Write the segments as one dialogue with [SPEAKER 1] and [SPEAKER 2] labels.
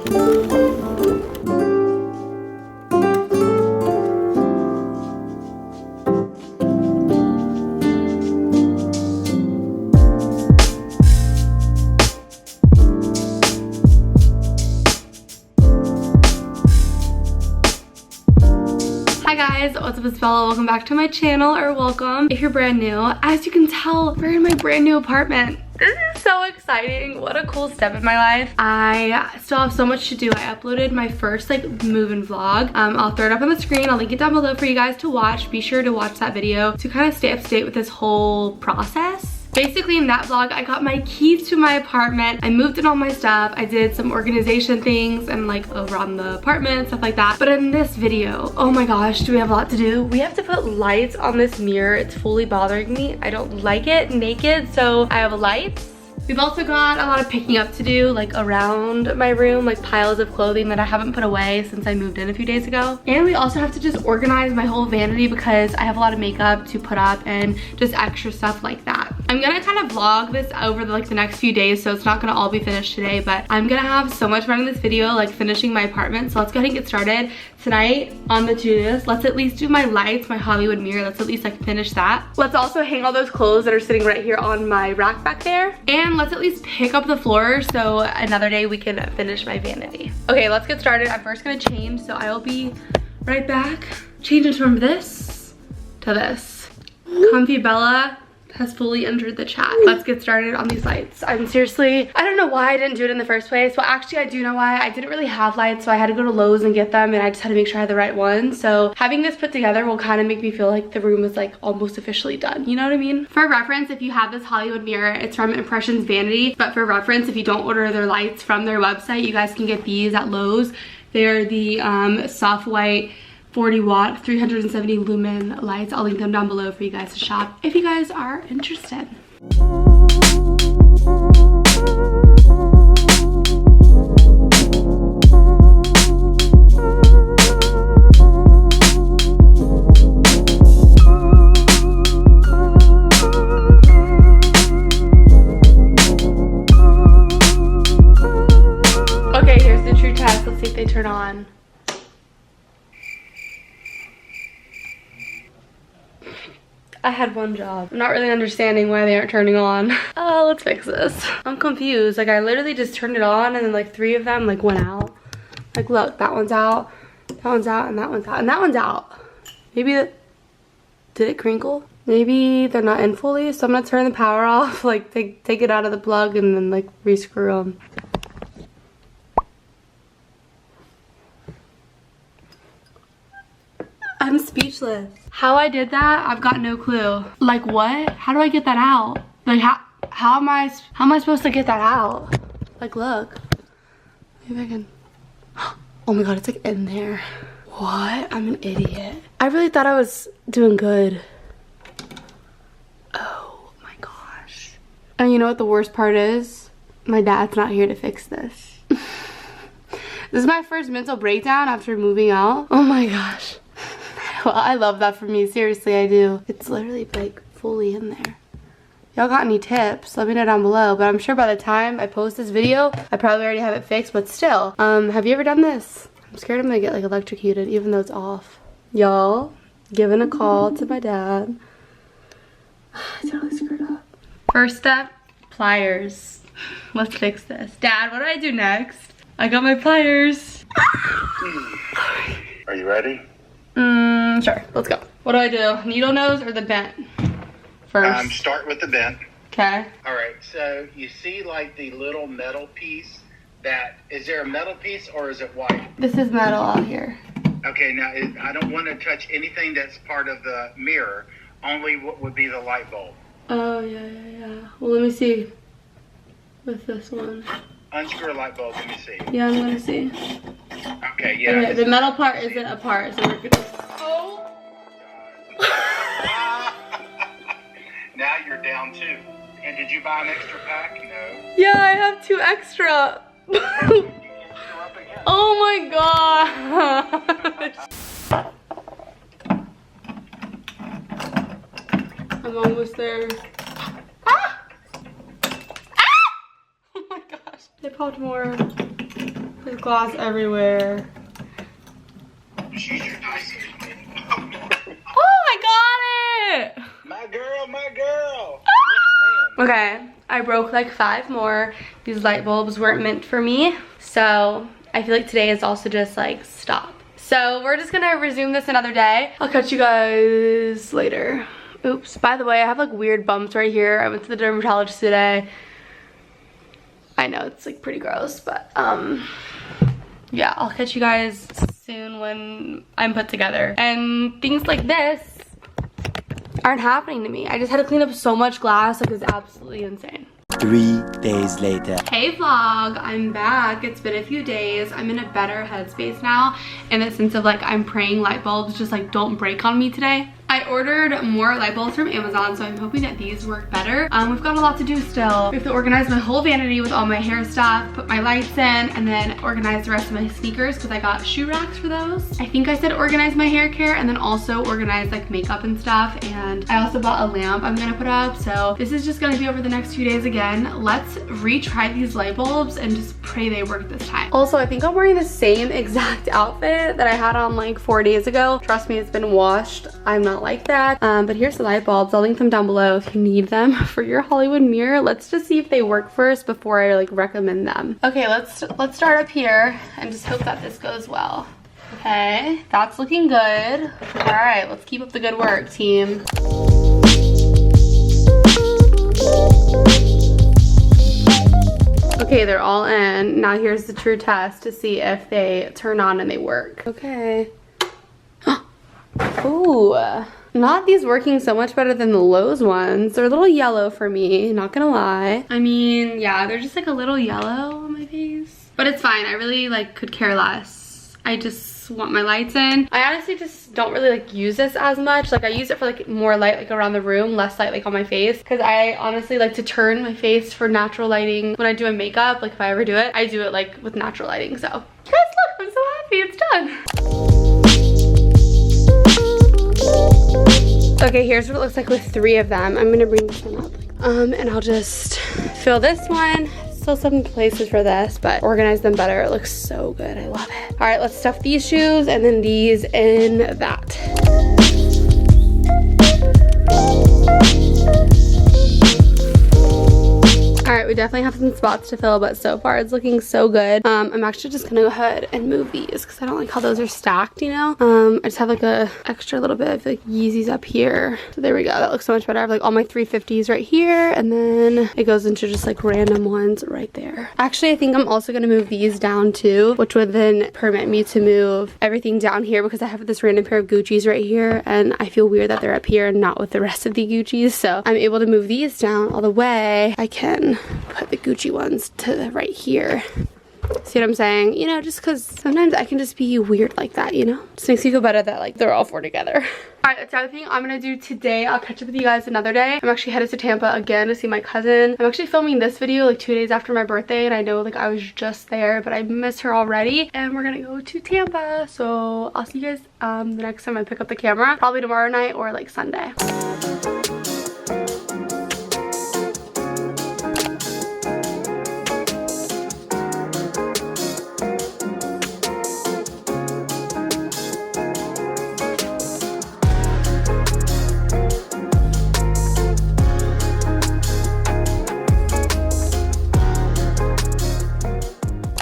[SPEAKER 1] Hi guys, what's up, it's Bella. Welcome back to my channel, or welcome if you're brand new. As you can tell, we're in my brand new apartment. This is so exciting. What a cool step in my life. I still have so much to do. I uploaded my first move-in vlog. I'll throw it up on the screen. I'll link it down below for you guys to watch. Be sure to watch that video to kind of stay up to date with this whole process. Basically, in that vlog, I got my keys to my apartment. I moved in all my stuff. I did some organization things and around the apartment, stuff like that. But in this video, oh my gosh, do we have a lot to do? We have to put lights on this mirror. It's fully bothering me. I don't like it naked, so I have lights. We've also got a lot of picking up to do, around my room, piles of clothing that I haven't put away since I moved in a few days ago. And we also have to just organize my whole vanity because I have a lot of makeup to put up and just extra stuff like that. I'm gonna kind of vlog this over the next few days, so it's not gonna all be finished today, but I'm gonna have so much fun in this video, finishing my apartment. So let's go ahead and get started. Tonight on the to-do list, let's at least do my lights, my Hollywood mirror. Let's at least finish that. Let's also hang all those clothes that are sitting right here on my rack back there. And let's at least pick up the floor so another day we can finish my vanity. Okay, let's get started. I'm first gonna change, so I will be right back. Changing from this to this. Comfy Bella has fully entered the chat. Let's get started on these lights. I don't know why I didn't do it in the first place. Well, actually, I do know why. I didn't really have lights, so I had to go to Lowe's and get them, and I just had to make sure I had the right one. So having this put together will kind of make me feel like the room is almost officially done. You know what I mean? For reference, if you have this Hollywood mirror, it's from Impressions Vanity. But for reference, if you don't order their lights from their website, you guys can get these at Lowe's. They are the soft white 40 watt 370 lumen lights. I'll link them down below for you guys to shop if you guys are interested. Okay, here's the true test. Let's see if they turn on. I had one job. I'm not really understanding why they aren't turning on. Oh, let's fix this. I'm confused. I literally just turned it on and then 3 of them went out. Look, that one's out, that one's out, and that one's out, and that one's out. Maybe did it crinkle? Maybe they're not in fully, so I'm gonna turn the power off, take it out of the plug and then re-screw them. I'm speechless. How I did that, I've got no clue. What? How do I get that out? How am I supposed to get that out? Look. Maybe I can. Oh my god, it's in there. What? I'm an idiot. I really thought I was doing good. Oh my gosh. And you know what the worst part is? My dad's not here to fix this. This is my first mental breakdown after moving out. Oh my gosh. Well, I love that for me. Seriously, I do. It's literally fully in there. Y'all got any tips? Let me know down below. But I'm sure by the time I post this video, I probably already have it fixed. But still, have you ever done this? I'm scared I'm gonna get electrocuted even though it's off. Y'all, giving a call to my dad. I totally screwed up. First step, pliers. Let's fix this. Dad, what do I do next? I got my pliers.
[SPEAKER 2] Are you ready?
[SPEAKER 1] Sure, let's go. What do I do? Needle nose or the bent first?
[SPEAKER 2] Start with the bent.
[SPEAKER 1] Okay.
[SPEAKER 2] All right, so you see the little metal piece is there a metal piece or is it white?
[SPEAKER 1] This is metal out here.
[SPEAKER 2] Okay, now I don't want to touch anything that's part of the mirror, only what would be the light bulb.
[SPEAKER 1] Oh, yeah. Well, let me see with this one.
[SPEAKER 2] Unscrew a light bulb, let me see.
[SPEAKER 1] Yeah, I'm gonna see.
[SPEAKER 2] Okay, yeah.
[SPEAKER 1] Okay, the metal part isn't apart, so we're good. Oh!
[SPEAKER 2] Now you're down 2. And did you buy an extra pack? No.
[SPEAKER 1] Yeah, I have 2 extra. Oh my gosh. I'm almost there. Ah! Ah! Oh my gosh. They popped more. There's glass everywhere.
[SPEAKER 2] She's your nice
[SPEAKER 1] Oh, I got it!
[SPEAKER 2] My girl, my girl.
[SPEAKER 1] Okay, I broke like 5 more. These light bulbs weren't meant for me. So I feel like today is also just like stop. So we're just gonna resume this another day. I'll catch you guys later. Oops, by the way, I have like weird bumps right here. I went to the dermatologist today. I know it's like pretty gross, but yeah, I'll catch you guys soon when I'm put together. And things like this aren't happening to me. I just had to clean up so much glass, like it's absolutely insane.
[SPEAKER 3] 3 days later.
[SPEAKER 1] Hey vlog, I'm back. It's been a few days. I'm in a better headspace now in the sense of like I'm praying light bulbs just like don't break on me today. I ordered more light bulbs from Amazon, so I'm hoping that these work better. We've got a lot to do still. We have to organize my whole vanity with all my hair stuff, put my lights in, and then organize the rest of my sneakers because I got shoe racks for those. I think I said organize my hair care and then also organize like makeup and stuff. And I also bought a lamp I'm gonna put up. So this is just gonna be over the next few days again. Let's retry these light bulbs and just pray they work this time. Also, I think I'm wearing the same exact outfit that I had on like 4 days ago. Trust me, it's been washed. I'm not like that. But here's the light bulbs. I'll link them down below if you need them for your Hollywood mirror. Let's just see if they work first before I like recommend them. Okay, let's start up here and just hope that this goes well. Okay, that's looking good. All right, let's keep up the good work, team. Okay, they're all in. Now here's the true test to see if they turn on and they work. Okay. Ooh, not these working so much better than the Lowe's ones. They're a little yellow for me, not gonna lie. I mean, yeah, they're just like a little yellow on my face. But it's fine, I really like could care less. I just want my lights in. I honestly just don't really like use this as much. Like I use it for like more light like around the room, less light like on my face. Because I honestly like to turn my face for natural lighting when I do my makeup. Like if I ever do it, I do it like with natural lighting. So guys, look, I'm so happy it's done. Okay, here's what it looks like with 3 of them. I'm gonna bring this one up. And I'll just fill this one. Still some places for this, but organize them better. It looks so good, I love it. All right, let's stuff these shoes and then these in that. All right, we definitely have some spots to fill, but so far it's looking so good. I'm actually just gonna go ahead and move these because I don't like how those are stacked, you know? I just have like a extra little bit of like Yeezys up here. So there we go, that looks so much better. I have like all my 350s right here, and then it goes into just like random ones right there. Actually, I think I'm also gonna move these down too, which would then permit me to move everything down here because I have this random pair of Gucci's right here, and I feel weird that they're up here and not with the rest of the Gucci's. So I'm able to move these down all the way. I can put the Gucci ones to the right here. See what I'm saying? You know, just because sometimes I can just be weird like that, you know? Just makes me feel better that like they're all 4 together. All right, that's everything I'm gonna do today. I'll catch up with you guys another day. I'm actually headed to Tampa again to see my cousin. I'm actually filming this video like 2 days after my birthday, and I know like I was just there, but I miss her already. And we're gonna go to Tampa. So I'll see you guys the next time I pick up the camera. Probably tomorrow night or like Sunday.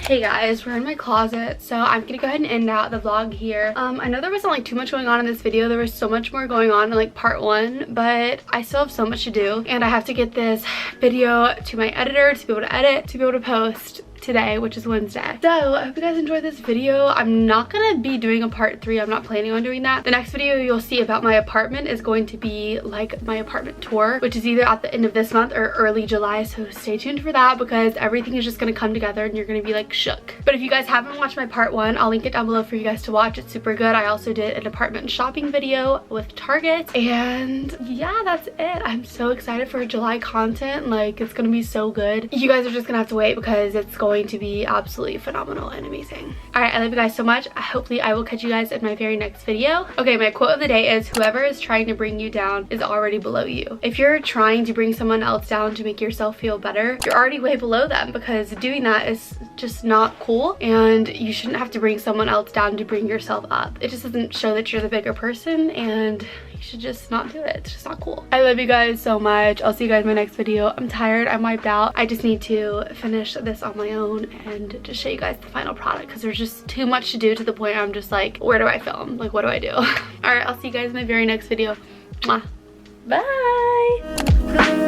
[SPEAKER 1] Hey guys, we're in my closet, so I'm gonna go ahead and end out the vlog here. I know there wasn't like too much going on in this video. There was so much more going on in like part 1, but I still have so much to do, and I have to get this video to my editor to be able to edit, to be able to post today, which is Wednesday. So I hope you guys enjoyed this video. I'm not gonna be doing a part 3. I'm not planning on doing that. The next video you'll see about my apartment is going to be like my apartment tour, which is either at the end of this month or early July, so stay tuned for that because everything is just gonna come together and you're gonna be like shook. But if you guys haven't watched my part 1, I'll link it down below for you guys to watch. It's super good. I also did an apartment shopping video with Target, and yeah, that's it. I'm so excited for July content. Like, it's gonna be so good. You guys are just gonna have to wait because it's going to be absolutely phenomenal and amazing. All right, I love you guys so much. Hopefully I will catch you guys in my very next video. Okay, my quote of the day is, whoever is trying to bring you down is already below you. If you're trying to bring someone else down to make yourself feel better, you're already way below them, because doing that is just not cool, and you shouldn't have to bring someone else down to bring yourself up. It just doesn't show that you're the bigger person, and you should just not do it. It's just not cool. I love you guys so much. I'll see you guys in my next video. I'm tired, I'm wiped out. I just need to finish this on my own and just show you guys the final product, because there's just too much to do, to the point I'm just like, where do I film? Like, what do I do? All right, I'll see you guys in my very next video. Mwah. Bye.